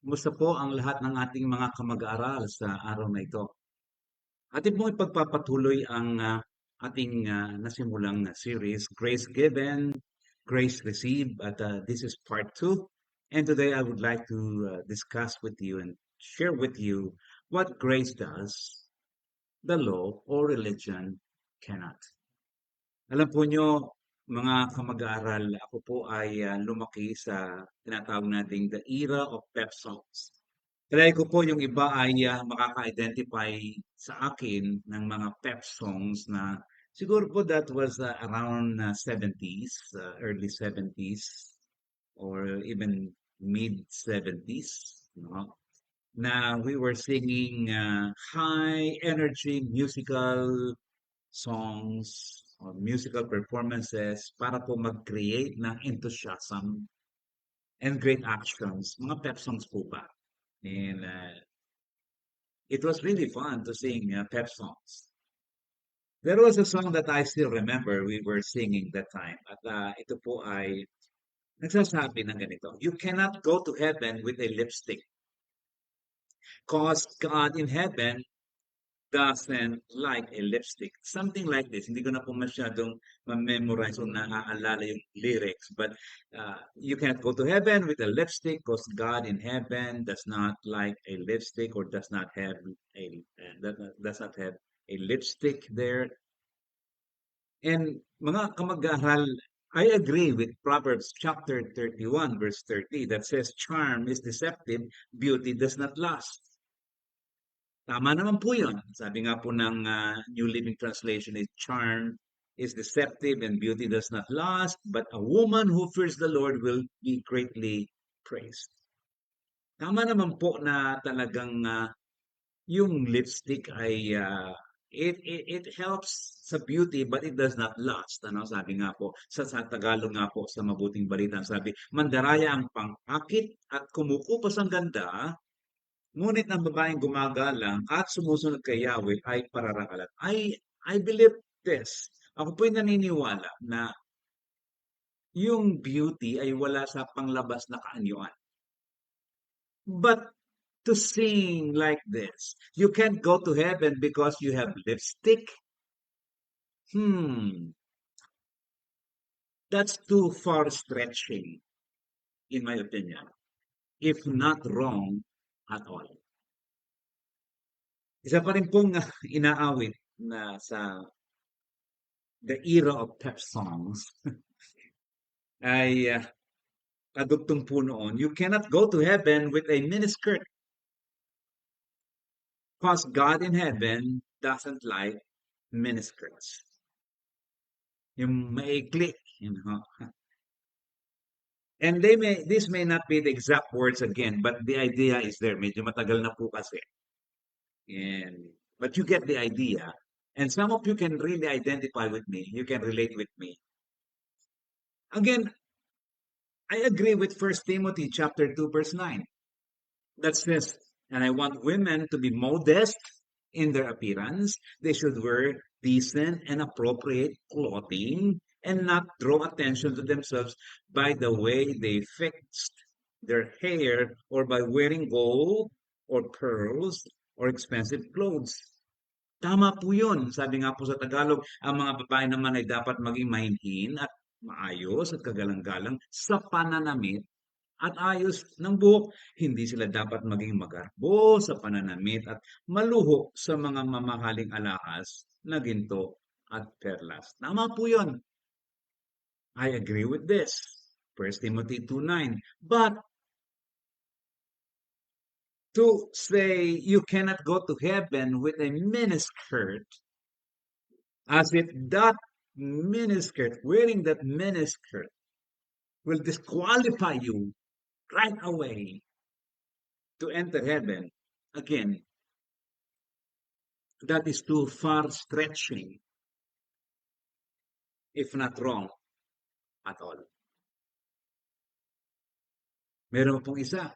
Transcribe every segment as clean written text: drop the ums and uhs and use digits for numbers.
Kumusta po ang lahat ng ating mga kamag-aaral sa araw na ito? Atin pong ipagpapatuloy ang ating nasimulang series, Grace Given, Grace Received, at this is part 2. And today I would like to discuss with you and share with you what grace does, the law or religion cannot. Alam po nyo, mga kamag-aaral, ako po ay lumaki sa tinatawag nating the era of pep songs. Try ko po yung iba ay makaka-identify sa akin ng mga pep songs na siguro po that was around 70s, early 70s or even mid 70s, no? Na we were singing high energy musical songs or musical performances para po mag-create ng enthusiasm and great actions. Mga pep songs po ba? And it was really fun to sing pep songs. There was a song that I still remember we were singing that time. At ito po ay nagsasabi ng ganito. You cannot go to heaven with a lipstick cause God in heaven doesn't like a lipstick. Something like this. Hindi ko na po masyadong ma-memorize o naaalala yung lyrics. But you can't go to heaven with a lipstick because God in heaven does not like a lipstick or does not have does not have a lipstick there. And mga kamag-aral, I agree with Proverbs chapter 31 verse 30 that says charm is deceptive, beauty does not last. Tama naman po yun. Sabi nga po ng New Living Translation is charm is deceptive and beauty does not last, but a woman who fears the Lord will be greatly praised. Tama naman po na talagang yung lipstick ay it helps sa beauty but it does not last. Ano sabi nga po sa Tagalog nga po sa mabuting balita sabi, mandaraya ang pangakit at kumukupas ang ganda. Ngunit ang babaeng gumagalang at sumusunod kay Yahweh ay pararakalan. I believe this. Ako po'y naniniwala na yung beauty ay wala sa panglabas na kaanyuan. But to sing like this, you can't go to heaven because you have lipstick. Hmm, that's too far stretching, in my opinion, if not wrong at all. Isa pa rin pong inaawit na sa the era of pep songs ay kadugtong po noon, you cannot go to heaven with a miniskirt because God in heaven doesn't like miniskirts. Yung maikli, you know. And this may not be the exact words again, but the idea is there. Medyo matagal na po kasi. But you get the idea. And some of you can really identify with me. You can relate with me. Again, I agree with First Timothy chapter 2, verse 9. That says, and I want women to be modest in their appearance. They should wear decent and appropriate clothing and not draw attention to themselves by the way they fixed their hair or by wearing gold or pearls or expensive clothes. Tama po yun. Sabi nga po sa Tagalog, ang mga babae naman ay dapat maging mahinhin at maayos at kagalang-galang sa pananamit at ayos ng buhok. Hindi sila dapat maging magarbo sa pananamit at maluho sa mga mamahaling alahas na ginto at perlas. Tama po yun. I agree with this. 1 Timothy 2:9. But to say you cannot go to heaven with a miniskirt, as if that miniskirt, wearing that miniskirt, will disqualify you right away to enter heaven. Again, that is too far stretching, if not wrong at all. Meron pong isa.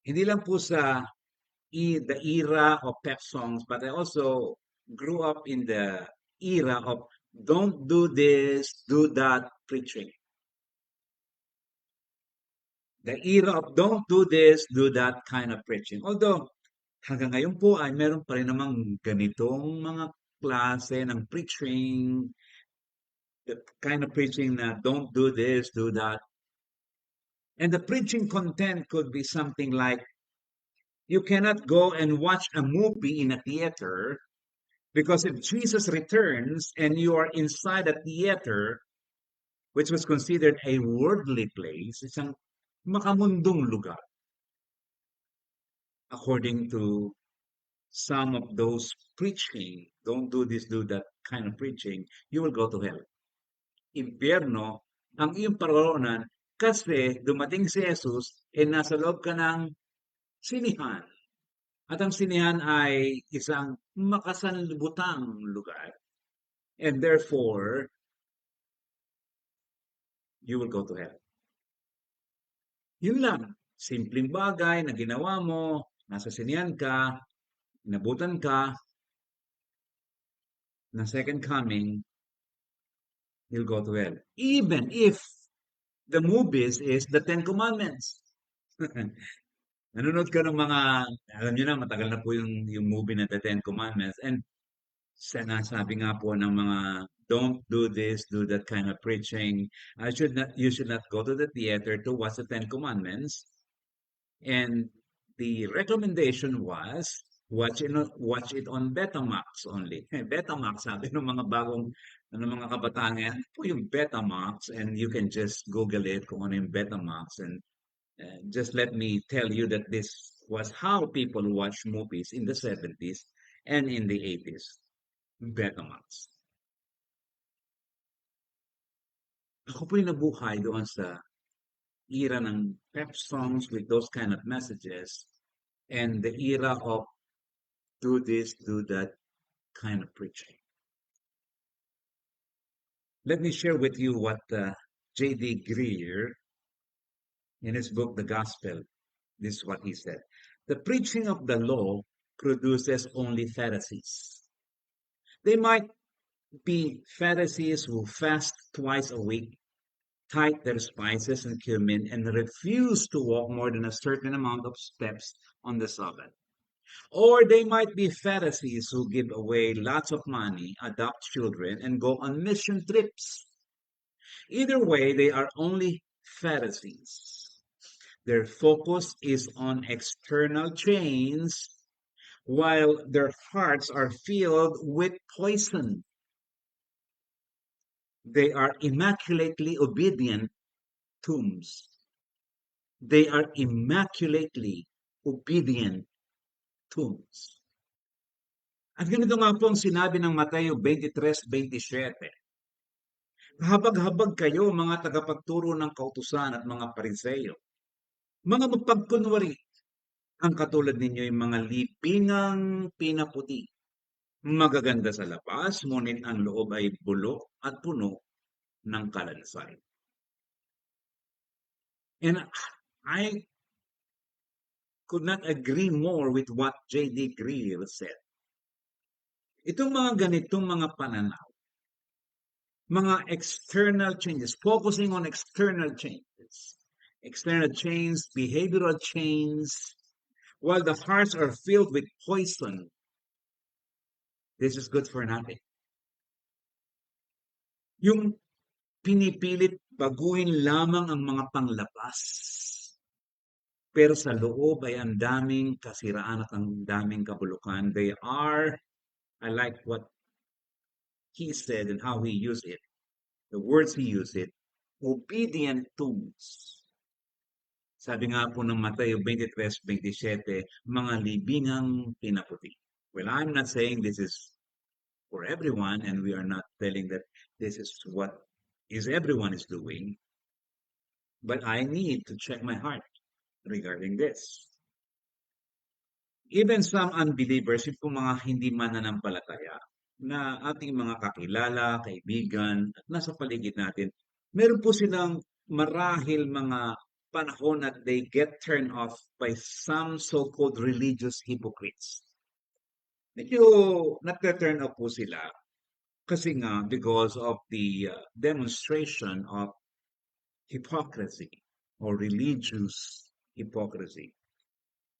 Hindi lang po sa the era of pep songs, but I also grew up in the era of don't do this, do that preaching. The era of don't do this, do that kind of preaching. Although, hanggang ngayon po ay meron pa rin namang ganitong mga klase ng preaching, the kind of preaching na don't do this, do that. And the preaching content could be something like, you cannot go and watch a movie in a theater because if Jesus returns and you are inside a theater, which was considered a worldly place, isang makamundong lugar, according to some of those preaching, don't do this, do that kind of preaching, you will go to hell. Impyerno ang iyong paroroonan kasi dumating si Jesus e nasa loob ka ng sinihan. At ang sinihan ay isang makasanlibutang lugar. And therefore, you will go to hell. Yun lang. Simpleng bagay na ginawa mo, nasa sinihan ka, inabutan ka, na second coming, you'll go to hell. Even if the movies is the Ten Commandments. Nanonood ka ng mga, alam niyo na, matagal na po yung movie na The Ten Commandments. And sinasabi nga po ng mga, don't do this, do that kind of preaching. You should not go to the theater to watch the Ten Commandments. And the recommendation was, watch it on Betamax only. Betamax, sabi ng mga bagong mga kabataan ngayon, ano po yung Betamax, and you can just Google it kung ano yung Betamax. And just let me tell you that this was how people watch movies in the 70s and in the 80s. Betamax. Ako po yung nabuhay doon sa era ng pep songs with those kind of messages and the era of do this, do that kind of preaching. Let me share with you what J.D. Greer, in his book, The Gospel, this is what he said. The preaching of the law produces only Pharisees. They might be Pharisees who fast twice a week, tithe their spices and cumin, and refuse to walk more than a certain amount of steps on the Sabbath. Or they might be Pharisees who give away lots of money, adopt children, and go on mission trips. Either way, they are only Pharisees. Their focus is on external change, while their hearts are filled with poison. They are immaculately obedient tombs. They are immaculately obedient tombs. At ganito nga po ang sinabi ng Mateo 23:27. Habag-habag kayo mga tagapagturo ng kautusan at mga pariseyo. Mga mapagkunwari, ang katulad ninyo yung mga libingang pinaputi. Magaganda sa labas, ngunit ang loob ay bulok at puno ng kalansay. And I could not agree more with what J.D. Greer said. Itong mga ganitong mga pananaw, mga external changes, focusing on external changes, behavioral change, while the hearts are filled with poison, this is good for nothing. Yung pinipilit baguhin lamang ang mga panglabas, pero sa loob ay ang daming kasiraan at ang daming kabulukan. They are, I like what he said and how he used it, the words he used it, obedient tombs. Sabi nga po ng Mateo 23:27, mga libingang pinaputi. Well, I'm not saying this is for everyone, and we are not telling that this is what everyone is doing, but I need to check my heart regarding this. Even some unbelievers, yung mga hindi mananampalataya, na ating mga kakilala, kaibigan, at nasa paligid natin, meron po silang marahil mga panahon that they get turned off by some so-called religious hypocrites. Medyo nagte-turn off po sila kasi nga because of the demonstration of hypocrisy or religious hypocrisy.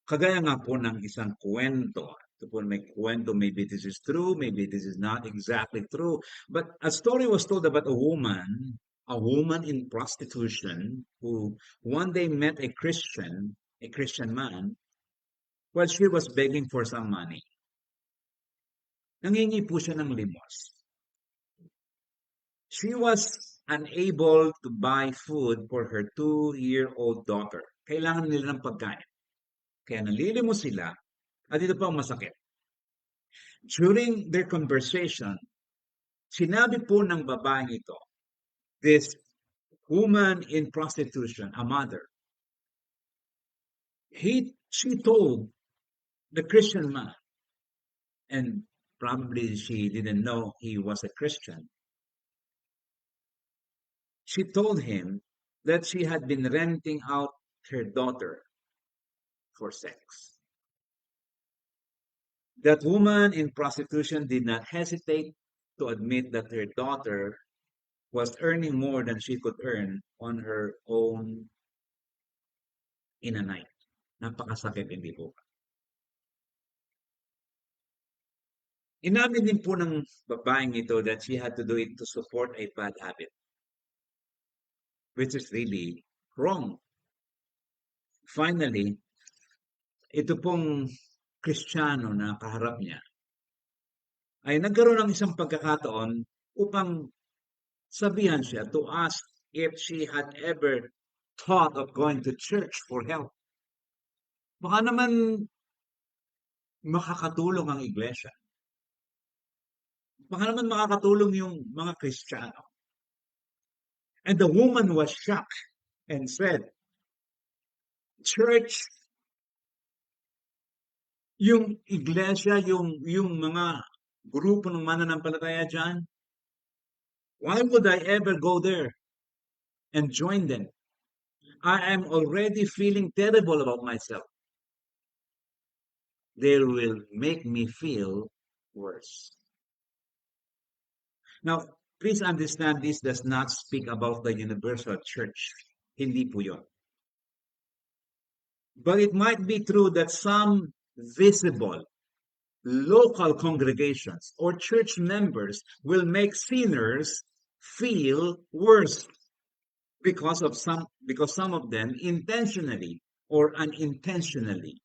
Kagaya nga po ng isang kwento. Ito po may kwento, maybe this is true, maybe this is not exactly true. But a story was told about a woman in prostitution who one day met a Christian man, while she was begging for some money. Nangingi po siya ng limos. She was unable to buy food for her 2-year-old daughter. Kailangan nila ng pagkain. Kaya nalilimos sila, at ito pa ang masakit. During their conversation, sinabi po ng babaeng ito, this woman in prostitution, a mother, she told the Christian man, and probably she didn't know he was a Christian. She told him that she had been renting out her daughter for sex. That woman in prostitution did not hesitate to admit that her daughter was earning more than she could earn on her own in a night. Napakasakit, hindi po. Inamin din po ng babaeng ito that she had to do it to support a bad habit, which is really wrong. Finally, ito pong Kristiyano na kaharap niya ay nagkaroon ng isang pagkakataon upang sabihan siya to ask if she had ever thought of going to church for help. Baka naman makakatulong ang iglesia. Baka naman makakatulong yung mga Kristiyano. And the woman was shocked and said, church, yung iglesia, yung mga grupo ng mananampalataya dyan, why would I ever go there and join them? I am already feeling terrible about myself. They will make me feel worse. Now, please understand this does not speak about the universal church. Hindi po yun. But it might be true that some visible local congregations or church members will make sinners feel worse because some of them intentionally or unintentionally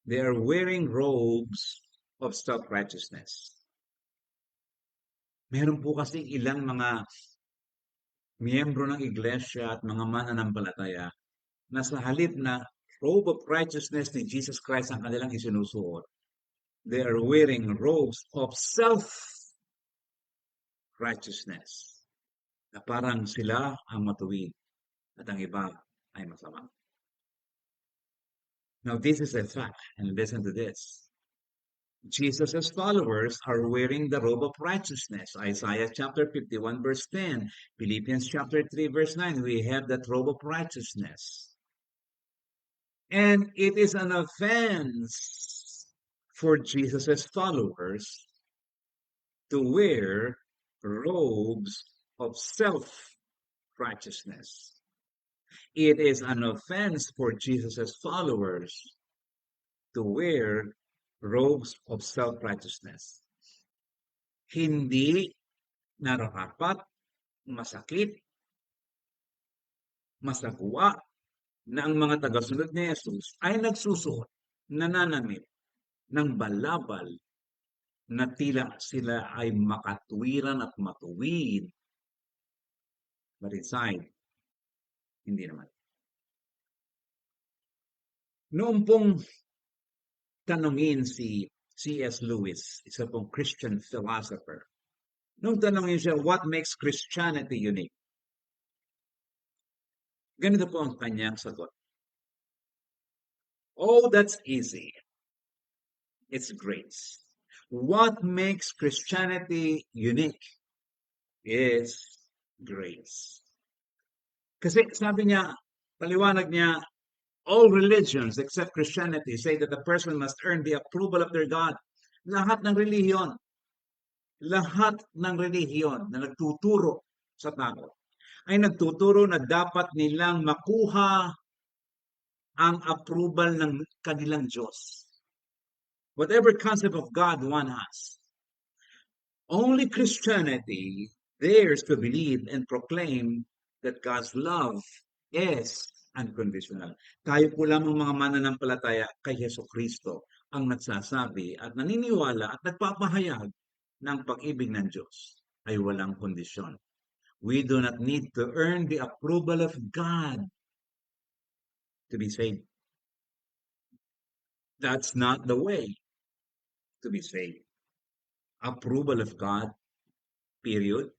they are wearing robes of self-righteousness. Meron po kasi ilang mga miyembro ng iglesia at mga mananampalataya na sa halip na robe of righteousness ni Jesus Christ ang kanilang isinusuot, they are wearing robes of self-righteousness na parang sila ang matuwid at ang iba ay masama. Now, this is a fact, and listen to this. Jesus' followers are wearing the robe of righteousness. Isaiah chapter 51 verse 10, Philippians chapter 3 verse 9, we have that robe of righteousness. And it is an offense for Jesus' followers to wear robes of self-righteousness. It is an offense for Jesus' followers to wear robes of self-righteousness. Hindi nararapat, masakit, masagwa na ang mga tagasunod ni Jesus ay nagsusuot, nananamit ng balabal na tila sila ay makatwiran at matuwid. But inside, hindi naman. Noong pong tanungin si C.S. Lewis, isa pong Christian philosopher, noong tanungin siya, what makes Christianity unique? Ganito po ang kanyang sagot. Oh, that's easy. It's grace. What makes Christianity unique is grace. Kasi sabi niya, paliwanag niya, all religions except Christianity say that a person must earn the approval of their God. Lahat ng relihiyon na nagtuturo sa tao ay nagtuturo na dapat nilang makuha ang approval ng kanilang Diyos. Whatever concept of God one has, only Christianity dares to believe and proclaim that God's love is unconditional. Tayo po lamang mga mananampalataya kay Heso Kristo ang nagsasabi at naniniwala at nagpapahayag ng pag-ibig ng Diyos ay walang kondisyon. We do not need to earn the approval of God to be saved. That's not the way to be saved. Approval of God, period.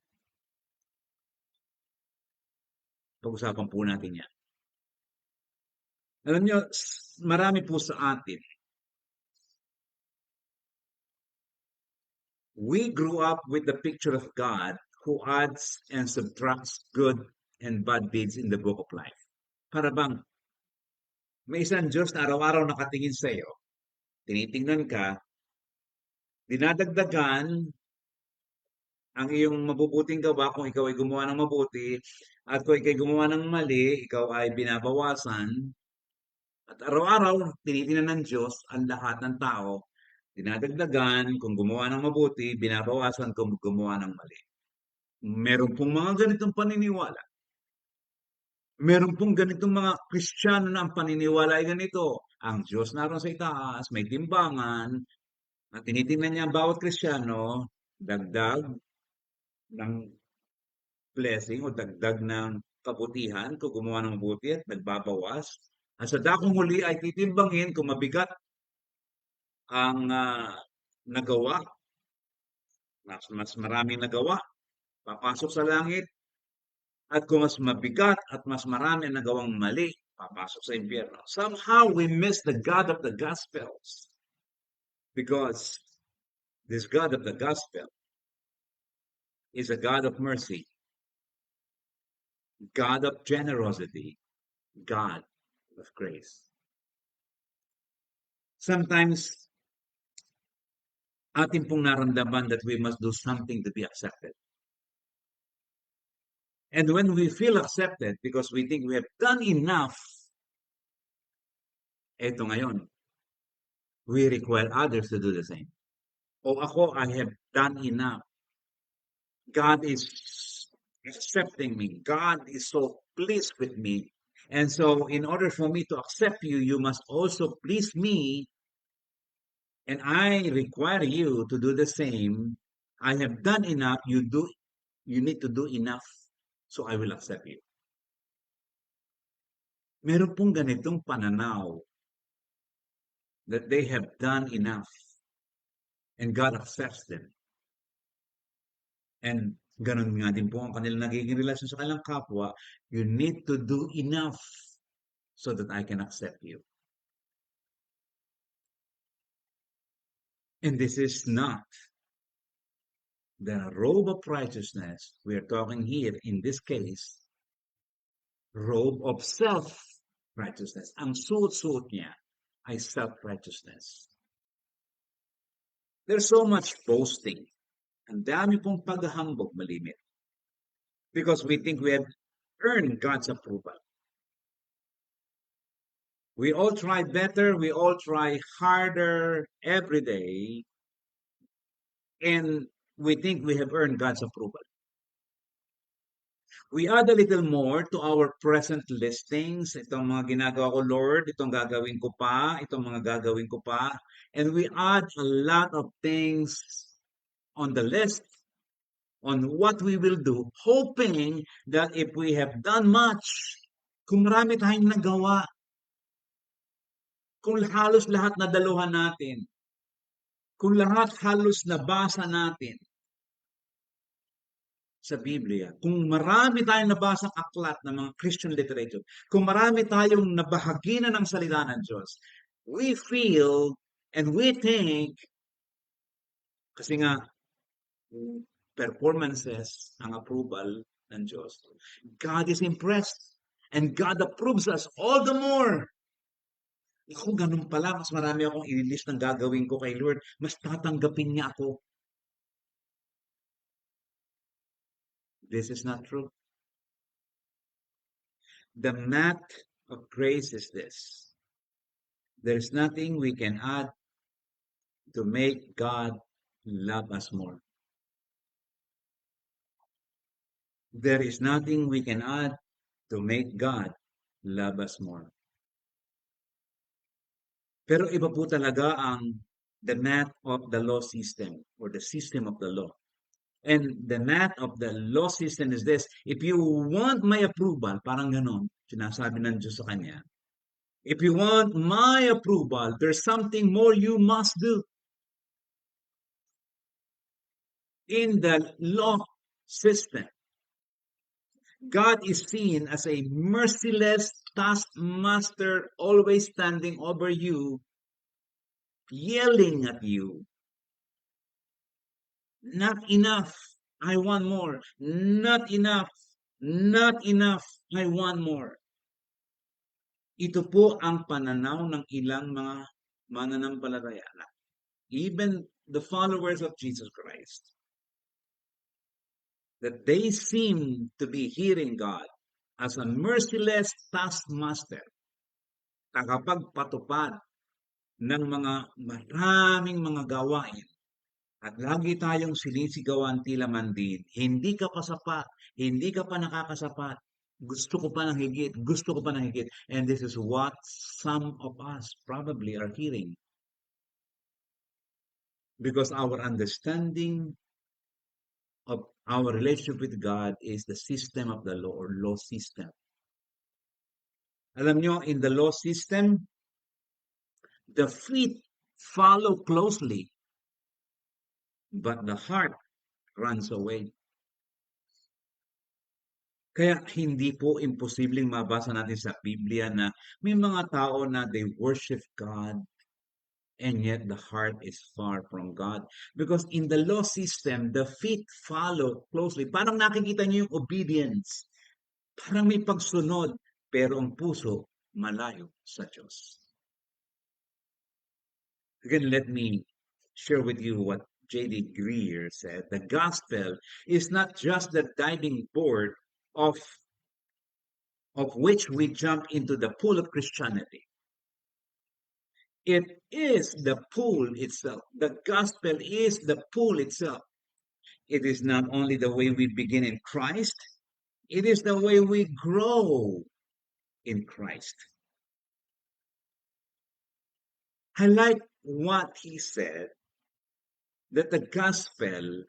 Pag-usapan po natin yan. Alam nyo, marami po sa atin, we grew up with the picture of God who adds and subtracts good and bad deeds in the book of life. Para bang may isang Diyos na araw-araw nakatingin sa iyo, tinitingnan ka, dinadagdagan ang iyong mabubuting gawa kung ikaw ay gumawa ng mabuti, at kung ikaw ay gumawa ng mali, ikaw ay binabawasan. At araw-araw, tinitingnan ng Diyos ang lahat ng tao, dinadagdagan kung gumawa ng mabuti, binabawasan kung gumawa ng mali. Meron pong mga ganitong paniniwala. Meron pong ganitong mga Kristiyano na ang paniniwala ay ganito. Ang Diyos naroon sa itaas, may timbangan, at tinitingnan niya ang bawat Kristiyano, dagdag ng blessing o dagdag ng kabutihan kung gumawa ng mabuti at nagbabawas. At sa dakong huli ay titimbangin kung mabigat ang nagawa, mas maraming nagawa, papasok sa langit. At kung mas mabigat at mas marami ang nagawang mali, papasok sa impyerno. Somehow we miss the God of the Gospels. Because this God of the Gospel is a God of mercy, God of generosity, God of grace. Sometimes, atin pong naramdaman that we must do something to be accepted. And when we feel accepted because we think we have done enough, eto ngayon, we require others to do the same. O ako, I have done enough. God is accepting me. God is so pleased with me. And so in order for me to accept you, you must also please me. And I require you to do the same. I have done enough. You need to do enough. So I will accept you. Meron pong ganitong pananaw that they have done enough. And God accepts them. And ganun nga din po ang kanilang nagiging relasyon sa kanilang kapwa. You need to do enough so that I can accept you. And this is not the robe of righteousness. We are talking here, in this case, robe of self-righteousness. Ang suot-suot niya ay self-righteousness. There's so much boasting. Ang dami pong paghahambog malimit. Because we think we have earned God's approval. We all try better, we all try harder every day, and we think we have earned God's approval. We add a little more to our present listings. Itong mga ginagawa ko, Lord, itong gagawin ko pa, itong mga gagawin ko pa. And we add a lot of things on the list on what we will do, hoping that if we have done much, kung marami tayong nagawa, kung halos lahat nadaluhan natin, kung lahat halos nabasa natin sa Biblia, kung marami tayong nabasang aklat ng mga Christian literature, kung marami tayong nabahagi na ng salita ng Diyos, we feel and we think, kasi nga, performances ang approval ng Diyos, God is impressed and God approves us all the more. Kung ganun pala, mas marami akong i-list ng gagawin ko kay Lord, mas tatanggapin niya ako. This is not true. The math of grace is this. There's nothing we can add to make God love us more. There is nothing we can add to make God love us more. Pero iba po talaga ang the math of the law system or the system of the law. And the math of the law system is this. If you want my approval, parang ganon, sinasabi ng Diyos sa kanya. If you want my approval, there's something more you must do. In the law system, God is seen as a merciless taskmaster, always standing over you, yelling at you. Not enough. I want more. Not enough. Not enough. I want more. Ito po ang pananaw ng ilang mga mananampalataya, even the followers of Jesus Christ, that they seem to be hearing God as a merciless taskmaster, tagapagpatupad ng mga maraming mga gawain. At lagi tayong sinisigawan tila man din, hindi ka pa sapat, hindi ka pa nakakasapat, gusto ko pa ng higit, gusto ko pa ng higit. And this is what some of us probably are hearing. Because our understanding of our relationship with God is the system of the law or law system. Alam nyo, in the law system, the feet follow closely, but the heart runs away. Kaya hindi po imposibleng mabasa natin sa Biblia na may mga tao na they worship God and yet the heart is far from God. Because in the law system, the feet follow closely. Parang nakikita niyo yung obedience. Parang may pagsunod, pero ang puso malayo sa Diyos. Again, let me share with you what J.D. Greer said. The gospel is not just the diving board of which we jump into the pool of Christianity. It is the pool itself. The gospel is the pool itself. It is not only the way we begin in Christ, it is the way we grow in Christ. I like what he said, that the gospel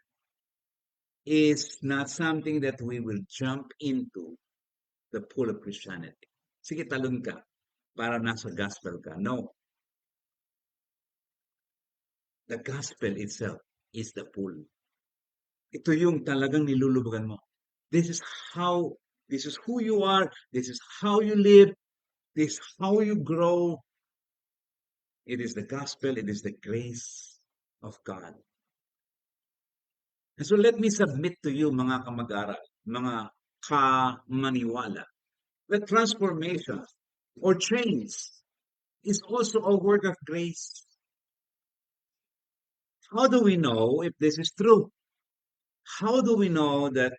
is not something that we will jump into the pool of Christianity. Sige, talon ka para nasa gospel ka. No. The gospel itself is the pool. Ito yung talagang nilulubugan mo. This is who you are, this is how you live, this is how you grow. It is the gospel, it is the grace of God. And so let me submit to you, mga kamag-aral, mga kamaniwala, that transformation or change is also a work of grace. How do we know if this is true? How do we know that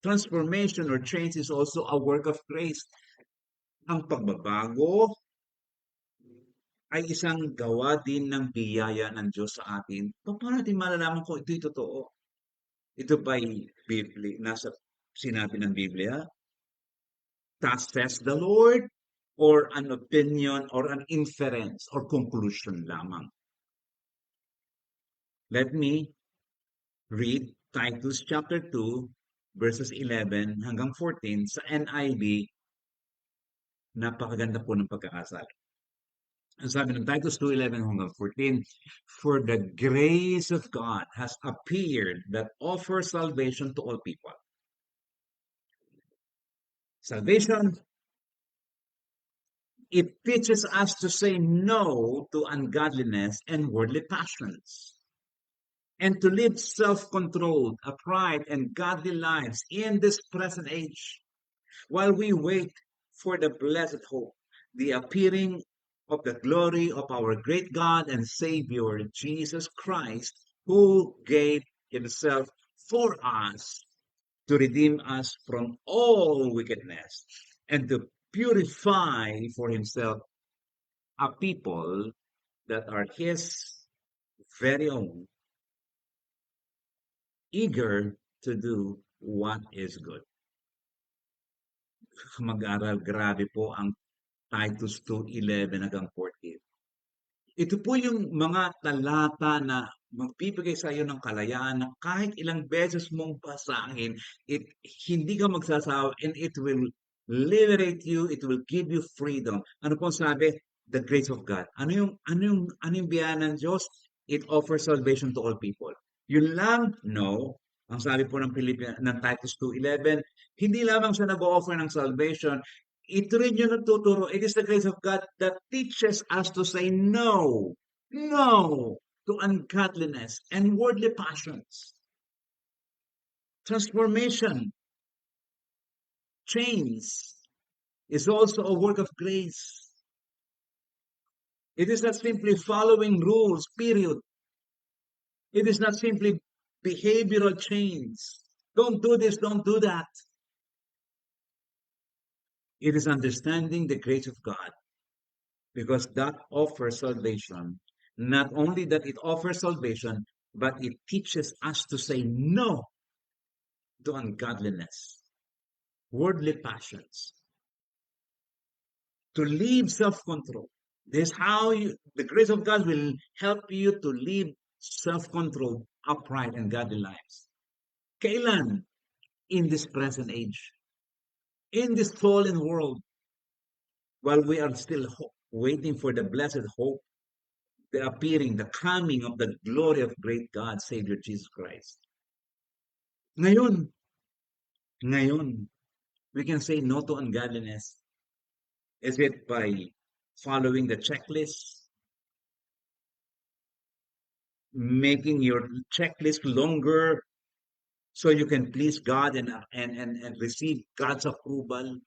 transformation or change is also a work of grace? Ang pagbabago ay isang gawa din ng biyaya ng Diyos sa atin. Paano natin malalaman kung ito'y totoo? Ito ba'y nasa sinabi ng Biblia? Thus says the Lord, or an opinion or an inference or conclusion lamang? Let me read Titus chapter 2, verses 11 hanggang 14 sa NIV. Napakaganda po ng pagkakasali. Ang sabi ng Titus 2:11 hanggang 14, for the grace of God has appeared that offers salvation to all people. Salvation, it teaches us to say no to ungodliness and worldly passions, and to live self-controlled, upright, and godly lives in this present age, while we wait for the blessed hope, the appearing of the glory of our great God and Savior, Jesus Christ, who gave himself for us to redeem us from all wickedness and to purify for himself a people that are his very own, eager to do what is good. Mag-aral, grabe po ang Titus 2:11 hanggang 14. Ito po yung mga talata na magbibigay sa iyo ng kalayaan na kahit ilang beses mong basahin, hindi ka magsasawa and it will liberate you, it will give you freedom. Ano po sabi? The grace of God. Ano yung biyaya ng Diyos? It offers salvation to all people. Yun lang? No. Ang sabi po ng Titus 2:11, hindi lamang siya nag-offer ng salvation, ito rin yung nagtuturo. It is the grace of God that teaches us to say no, no to ungodliness and worldly passions. Transformation, change is also a work of grace. It is not simply following rules, period. It is not simply behavioral change. Don't do this, don't do that. It is understanding the grace of God because that offers salvation. Not only that it offers salvation, but it teaches us to say no to ungodliness, worldly passions, to live self-control. This is how the grace of God will help you to live self-controlled, upright, and godly lives. Kailan? In this present age, in this fallen world, while we are still waiting for the blessed hope, the appearing, the coming of the glory of great God, Savior Jesus Christ. Ngayon, we can say no to ungodliness. Is it by following the checklist, making your checklist longer so you can please God and receive God's approval?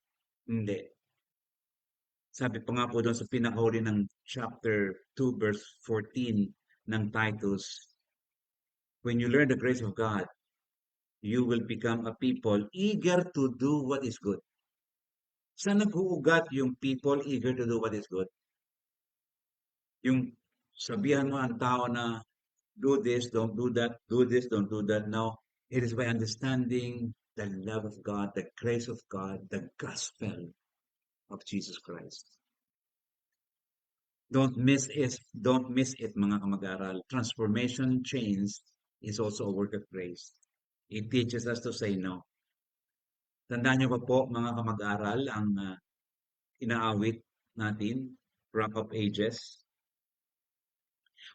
Hindi. Sabi pa nga po doon sa pinakahuli ng chapter 2 verse 14 ng Titus, when you learn the grace of God, you will become a people eager to do what is good. Saan nag-uugat yung people eager to do what is good? Yung sabihan mo ang tao na do this, don't do that, do this, don't do that. No, it is by understanding the love of God, the grace of God, the gospel of Jesus Christ. Don't miss it, mga kamag-aral. Transformation, change is also a work of grace. It teaches us to say no. Tandaan niyo pa po, mga kamag-aral, ang inaawit natin, Rock of Ages.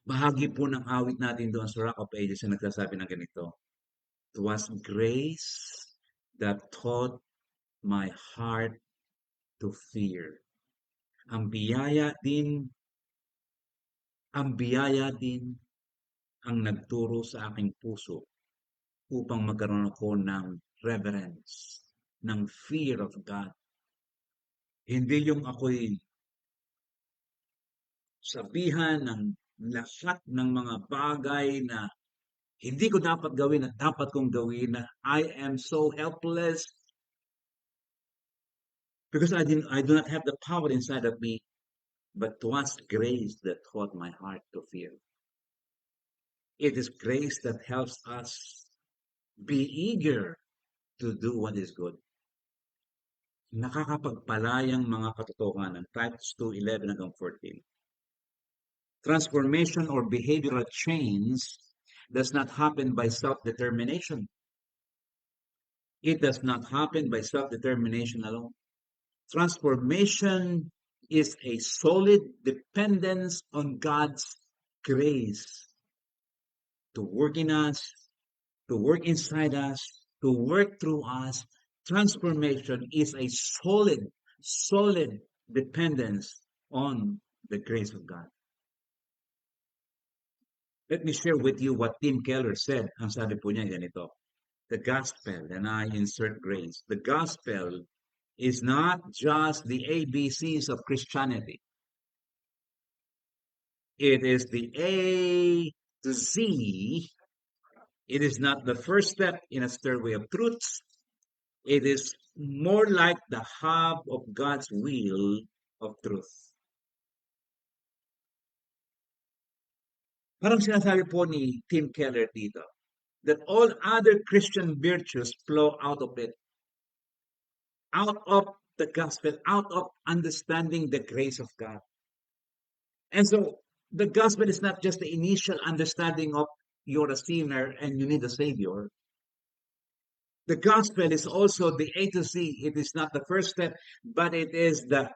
Bahagi po ng awit natin doon sa Rock of Ages na nagsasabi ng ganito. It was grace that taught my heart to fear. Ang biyaya din ang nagturo sa aking puso upang magkaroon ako ng reverence, ng fear of God. Hindi yung ako'y sabihan ng lahat ng mga bagay na hindi ko dapat gawin at dapat kong gawin, na I am so helpless because I do not have the power inside of me, but it was grace that taught my heart to fear. It is grace that helps us be eager to do what is good. Nakakapagpalayang mga katotohanan, Titus 2:11 hanggang 14. Transformation or behavioral change does not happen by self-determination. It does not happen by self-determination alone. Transformation is a solid dependence on God's grace to work in us, to work inside us, to work through us. Transformation is a solid dependence on the grace of God. Let me share with you what Tim Keller said. Ang sabi po niya ganito, the gospel, and I insert grace, the gospel is not just the ABCs of Christianity. It is the A to Z. It is not the first step in a stairway of truths. It is more like the hub of God's will of truth. Parang sinasabi po ni Tim Keller dito, that all other Christian virtues flow out of the gospel, out of understanding the grace of God. And so the gospel is not just the initial understanding of you're a sinner and you need a savior. The gospel is also the A to Z. It is not the first step, but it is the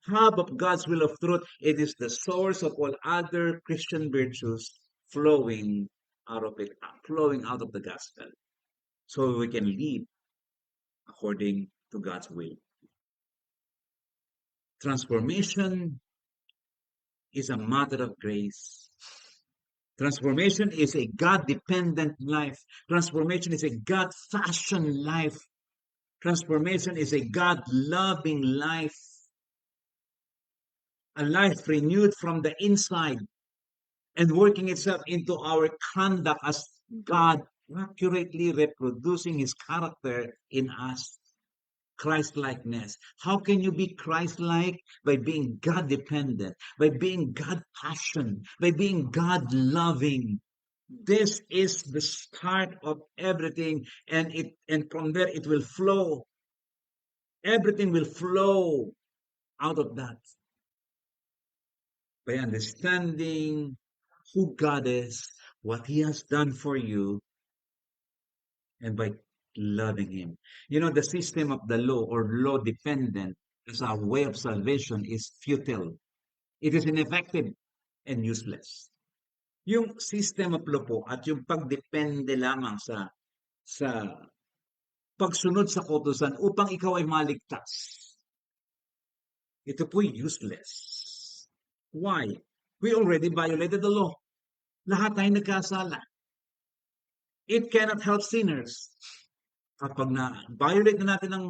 hub of God's will of truth. It is the source of all other Christian virtues flowing out of it, flowing out of the gospel. So we can live according to God's will. Transformation is a matter of grace. Transformation is a God-dependent life. Transformation is a God-fashioned life. Transformation is a God-loving life. A life renewed from the inside and working itself into our conduct as God accurately reproducing his character in us. Christ-likeness. How can you be Christ-like? By being God-dependent, by being God-passionate, by being God-loving. This is the start of everything, and from there it will flow. Everything will flow out of that. By understanding who God is, what he has done for you, and by loving him. You know, the system of the law or law dependent as a way of salvation is futile. It is ineffective and useless. Yung system of law po at yung pagdepende lamang sa pagsunod sa kautusan upang ikaw ay maligtas, ito po'y useless. Why? We already violated the law. Lahat tayo nagkasala. It cannot help sinners. Kapag na-violate na natin ang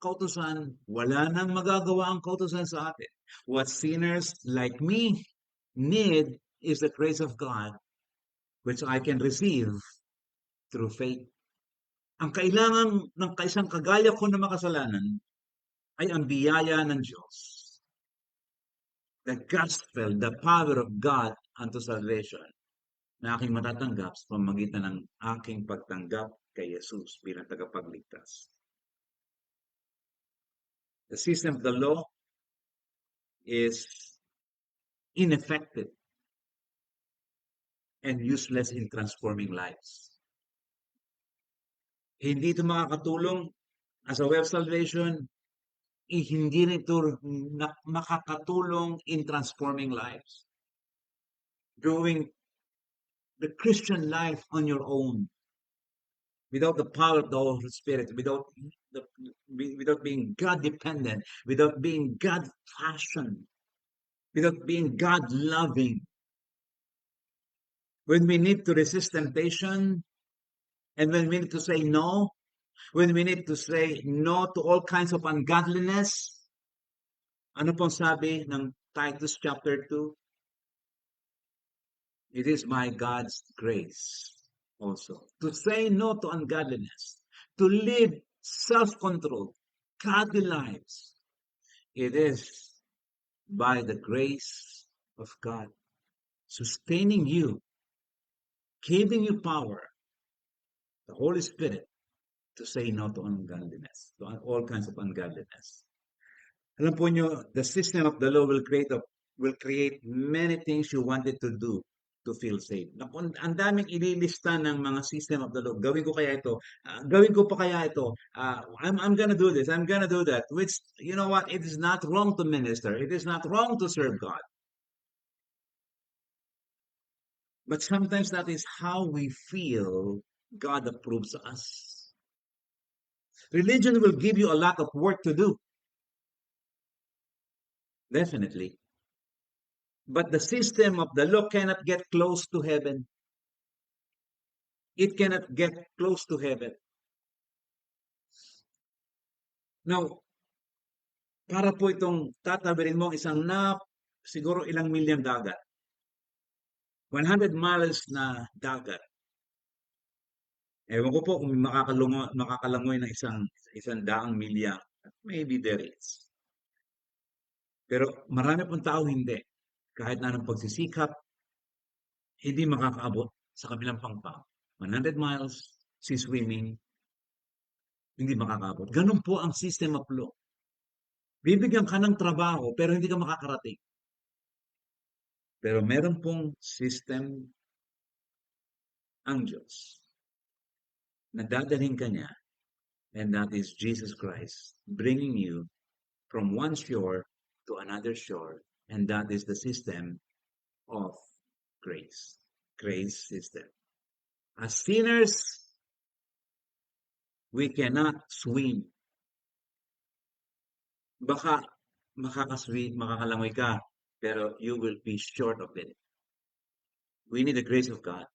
kautusan, wala nang magagawa ang kautusan sa atin. What sinners like me need is the grace of God, which I can receive through faith. Ang kailangan ng kaisang kagaya ko na makasalanan ay ang biyaya ng Diyos. The gospel, the power of God unto salvation na aking matatanggap sa pamamagitan ng aking pagtanggap kay Jesus bilang tagapagligtas. The system of the law is ineffective and useless in transforming lives. Hindi ito makakatulong as a way of salvation, hindi rin ito makakatulong in transforming lives. Doing the Christian life on your own, without the power of the Holy Spirit, without being God-dependent, without being God-fashioned, without being God-loving. When we need to resist temptation, and when we need to say no, when we need to say no to all kinds of ungodliness, ano pong sabi ng Titus chapter 2? It is by God's grace also to say no to ungodliness, to live self-controlled, godly lives. It is by the grace of God sustaining you, giving you power, the Holy Spirit, to say no to ungodliness, to all kinds of ungodliness. Alam po nyo, the system of the law will create many things you wanted to do to feel safe. Ang daming ililista ng mga system of the law. Gawin ko kaya ito. Gawin ko pa kaya ito. I'm gonna do this. I'm gonna do that. Which, you know what? It is not wrong to minister. It is not wrong to serve God. But sometimes that is how we feel God approves us. Religion will give you a lot of work to do. Definitely. But the system of the law cannot get close to heaven. It cannot get close to heaven. Now, para po itong tatabirin mo isang siguro ilang milyang dagat. 100 miles na dagat. Ewan ko po kung makakalangoy ng isang daang milya. Maybe there is. Pero marami pong tao hindi. Kahit na anong pagsisikap, hindi makakaabot sa kabilang pangpang. 100 miles, sea swimming, hindi makakaabot. Ganun po ang system of law. Bibigyan ka ng trabaho pero hindi ka makakarating. Pero meron pong system ang Diyos na dadalhin ka niya, and that is Jesus Christ bringing you from one shore to another shore, and that is the system of grace. Grace system. As sinners, we cannot swim. Baka makakalangoy ka, pero you will be short of it. We need the grace of God.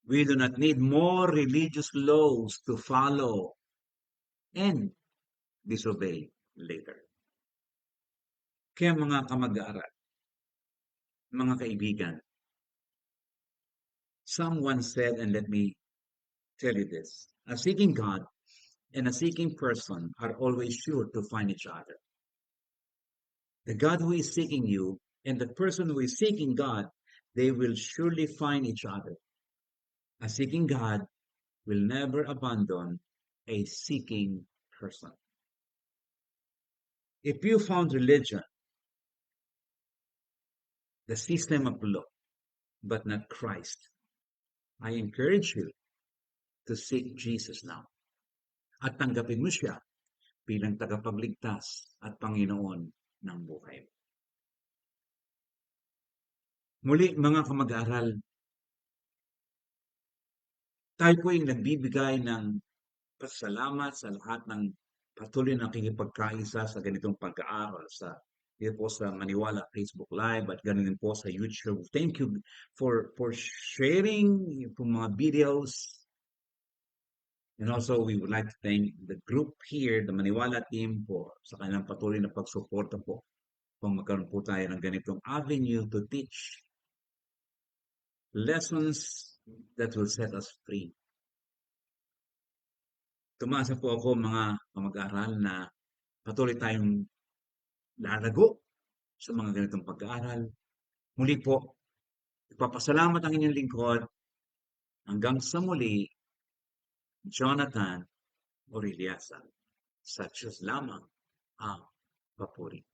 We do not need more religious laws to follow and disobey later. Kaya mga kamag-aaral, mga kaibigan, someone said, and let me tell you this, a seeking God and a seeking person are always sure to find each other. The God who is seeking you and the person who is seeking God, they will surely find each other. A seeking God will never abandon a seeking person. If you found religion, the system of law, but not Christ, I encourage you to seek Jesus now. At tanggapin mo siya bilang tagapagligtas at Panginoon ng buhay. Muli mga kamag-aral, tayo po yung nagbibigay ng pasalamat sa lahat ng patuloy na nakikipagkaisa sa ganitong pag-aaral dito po sa Maniwala Facebook Live at ganun din po sa YouTube. Thank you for sharing yung mga videos. And also, we would like to thank the group here, the Maniwala team, sa kanilang patuloy na pagsuporta po kung magkaroon po tayo ng ganitong avenue to teach lessons that will set us free. Tumasa po ako mga kamag-aral na patuloy tayong lalago sa mga ganitong pag-aaral. Muli po, ipapasalamat ang inyong lingkod. Hanggang sa muli, Jonathan Oriliasa. Sa Diyos lamang ang papuri.